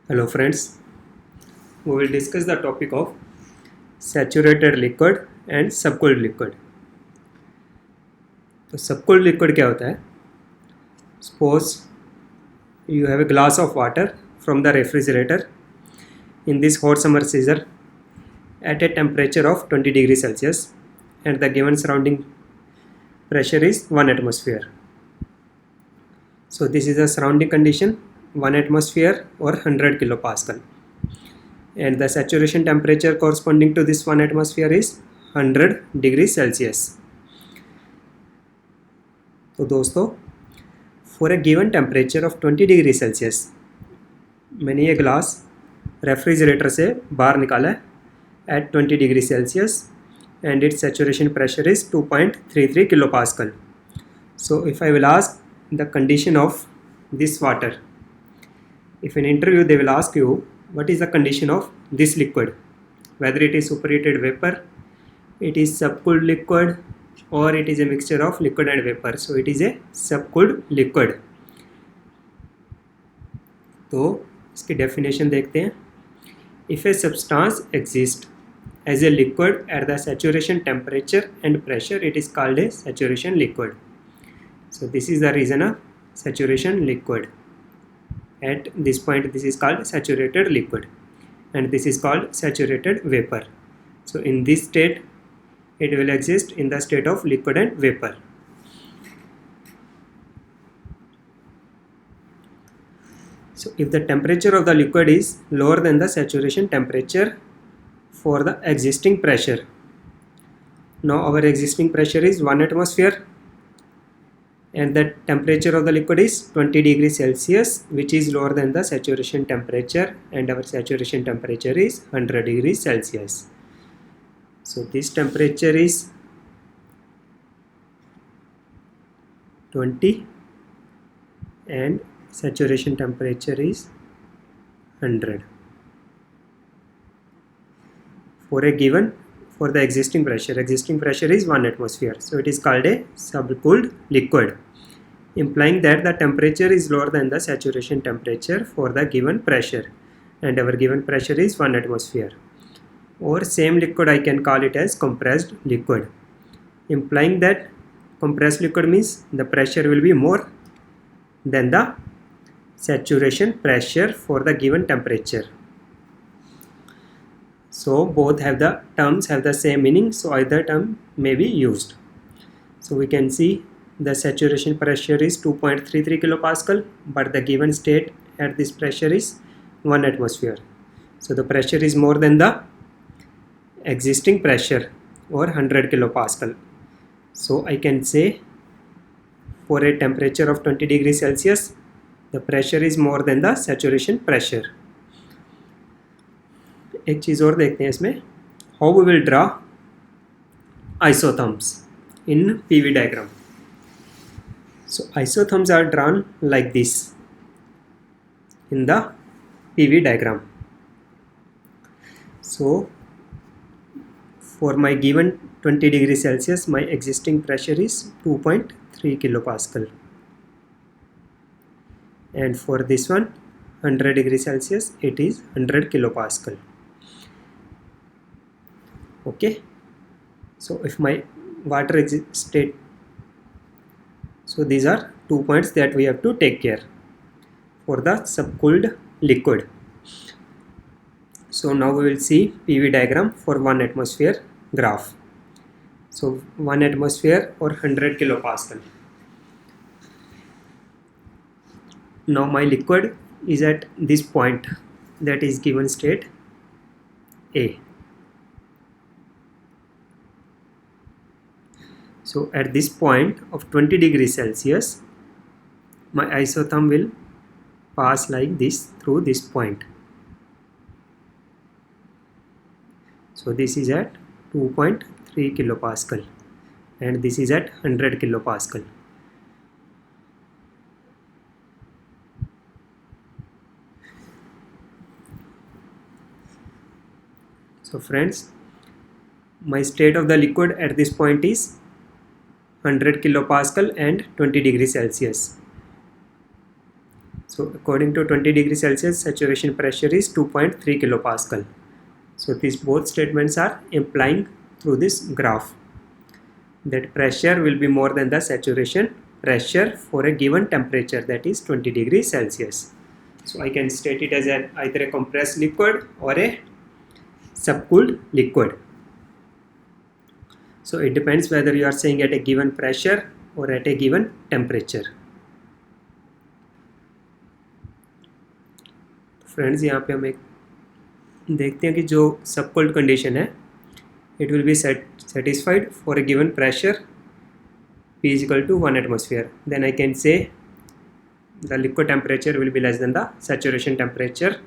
Hello friends, we will discuss the topic of saturated liquid and subcooled liquid. तो subcooled liquid क्या होता है? Suppose you have a glass of water from the refrigerator in this hot summer season at a temperature of 20 degrees Celsius and the given surrounding pressure is 1 atmosphere. So this is the surrounding condition, 1 atmosphere or 100 kilopascal. And the saturation temperature corresponding to this 1 atmosphere is 100 degrees Celsius. तो दोस्तों for a given temperature of 20 degree Celsius मैंने ये glass refrigerator से बाहर निकाला है at 20 degree Celsius and it's saturation pressure is 2.33 kilo pascal. So if I will ask the condition of this water, if in interview they will ask you what is the condition of this liquid, whether it is superheated vapor, it is subcooled liquid or it is a mixture of liquid and vapor. So it is a subcooled liquid. तो इसकी definition देखते हैं. If a substance exists as a liquid at the saturation temperature and pressure, it is called a saturation liquid. So this is the reason of saturation liquid. At this point this is called saturated liquid and this is called saturated vapor. So in this state it will exist in the state of liquid and vapor. So if the temperature of the liquid is lower than the saturation temperature for the existing pressure, now our existing pressure is 1 atmosphere and the temperature of the liquid is 20 degrees Celsius, which is lower than the saturation temperature, and our saturation temperature is 100 degrees Celsius. So this temperature is 20 and saturation temperature is 100 for the existing pressure is 1 atmosphere, so it is called a subcooled liquid, implying that the temperature is lower than the saturation temperature for the given pressure and our given pressure is 1 atmosphere. Or same liquid I can call it as compressed liquid, implying that compressed liquid means the pressure will be more than the saturation pressure for the given temperature. So both terms have the same meaning, so either term may be used. So we can see the saturation pressure is 2.33 kilopascal, but the given state at this pressure is 1 atmosphere. So the pressure is more than the existing pressure or 100 kilopascal. So I can say for a temperature of 20 degrees Celsius, the pressure is more than the saturation pressure. एक चीज़ और देखते हैं इसमें, how we will draw isotherms in PV diagram. So isotherms are drawn like this in the PV diagram. So for my given 20 degrees Celsius, my existing pressure is 2.3 kilopascal, and for this one 100 degrees Celsius it is 100 kilopascal. Okay, so if my water state, so these are 2 points that we have to take care for the subcooled liquid. So now we will see PV diagram for 1 atmosphere graph. So 1 atmosphere or 100 kilopascal. Now my liquid is at this point, that is given state A. So at this point of 20 degrees Celsius, my isotherm will pass like this through this point. So this is at 2.3 kilopascal and this is at 100 kilopascal. So friends, my state of the liquid at this point is 100 kilopascal and 20 degrees Celsius. So according to 20 degrees Celsius, saturation pressure is 2.3 kilopascal. So these both statements are implying through this graph that pressure will be more than the saturation pressure for a given temperature, that is 20 degrees Celsius. So I can state it as either a compressed liquid or a subcooled liquid. So it depends whether you are saying at a given pressure or at a given temperature. Friends, यहाँ पे हम एक देखते हैं कि जो सबकोल्ड condition है, it will be satisfied for a given pressure P is equal to 1 atmosphere. Then I can say the liquid temperature will be less than the saturation temperature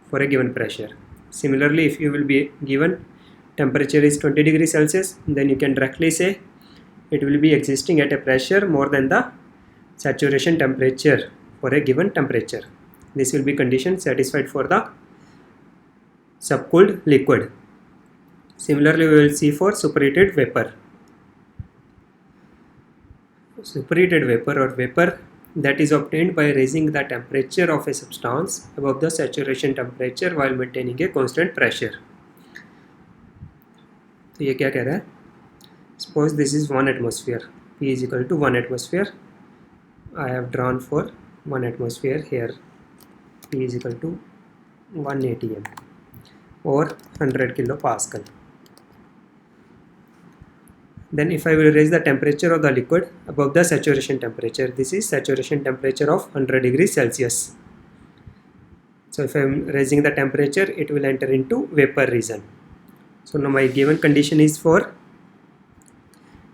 for a given pressure. Similarly, if you will be given temperature is 20 degrees Celsius, then you can directly say it will be existing at a pressure more than the saturation temperature for a given temperature. This will be condition satisfied for the subcooled liquid. Similarly, we will see for superheated vapor. Superheated vapor or vapor that is obtained by raising the temperature of a substance above the saturation temperature while maintaining a constant pressure. तो ये क्या कह रहा है? Suppose this is 1 atmosphere. P is equal to 1 atmosphere. I have drawn for 1 atmosphere here. P is equal to 1 atm or 100 kilopascal. Then if I will raise the temperature of the liquid above the saturation temperature, this is saturation temperature of 100 degrees Celsius. So if I am raising the temperature, it will enter into vapor region. So now my given condition is for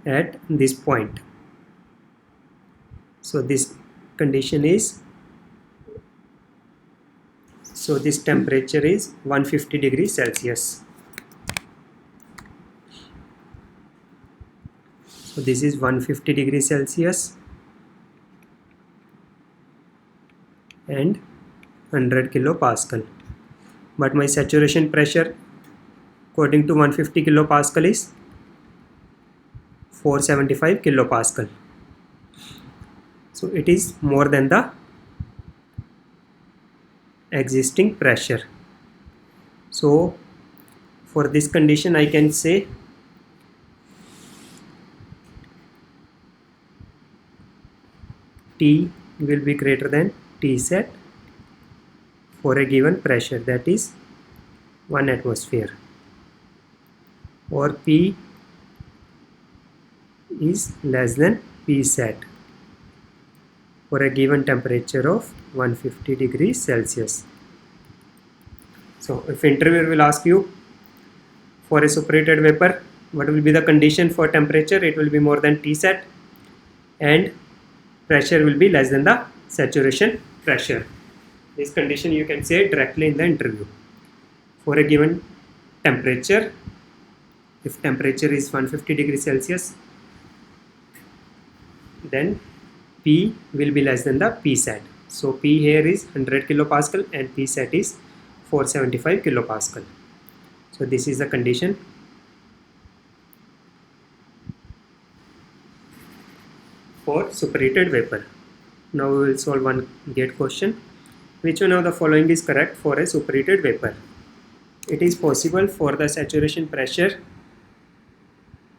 at this point. So this condition is, so this temperature is 150 degrees Celsius. So this is 150 degrees Celsius and 100 kilopascal. But my saturation pressure according to 150 kilopascal is 475 kilopascal. So it is more than the existing pressure. So for this condition I can say T will be greater than T set for a given pressure, that is 1 atmosphere, or P is less than P set for a given temperature of 150 degrees Celsius. So if interviewer will ask you for a superheated vapor, what will be the condition for temperature? It will be more than T set and pressure will be less than the saturation pressure. This condition you can say directly in the interview. For a given temperature, if temperature is 150 degrees Celsius, then P will be less than the P set. So P here is 100 kilopascal and P set is 475 kilopascal. So this is the condition. For superheated vapor. Now we will solve one gate question. Which one of the following is correct for a superheated vapor? It is possible for the saturation pressure,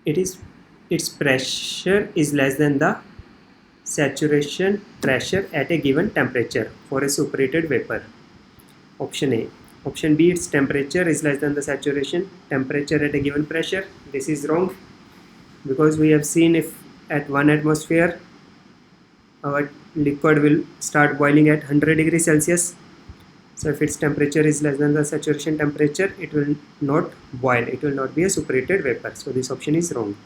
its pressure is less than the saturation pressure at a given temperature for a superheated vapor. Option A. Option B, its temperature is less than the saturation temperature at a given pressure. This is wrong because we have seen if at 1 atmosphere our liquid will start boiling at 100 degrees Celsius. So if its temperature is less than the saturation temperature, it will not boil, it will not be a superheated vapor. So this option is wrong.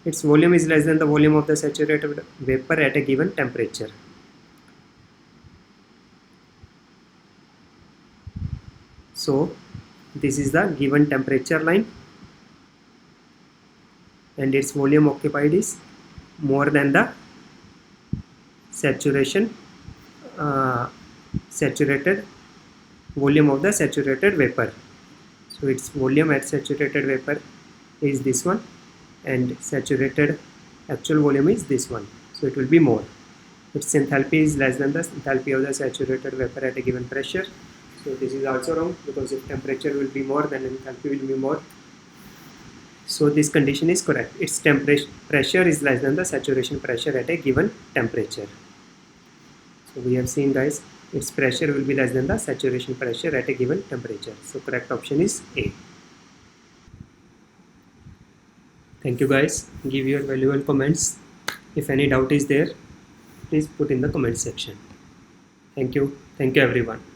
Its volume is less than the volume of the saturated vapor at a given temperature. So this is the given temperature line and its volume occupied is more than the saturated volume of the saturated vapor. So its volume at saturated vapor is this one and saturated actual volume is this one. So it will be more. its enthalpy is less than the enthalpy of the saturated vapor at a given pressure. So this is also wrong, because if temperature will be more, then enthalpy will be more. So this condition is correct. Its pressure is less than the saturation pressure at a given temperature. So we have seen, guys, its pressure will be less than the saturation pressure at a given temperature. So correct option is A. Thank you, guys. Give your valuable comments. If any doubt is there, please put in the comment section. Thank you. Thank you, everyone.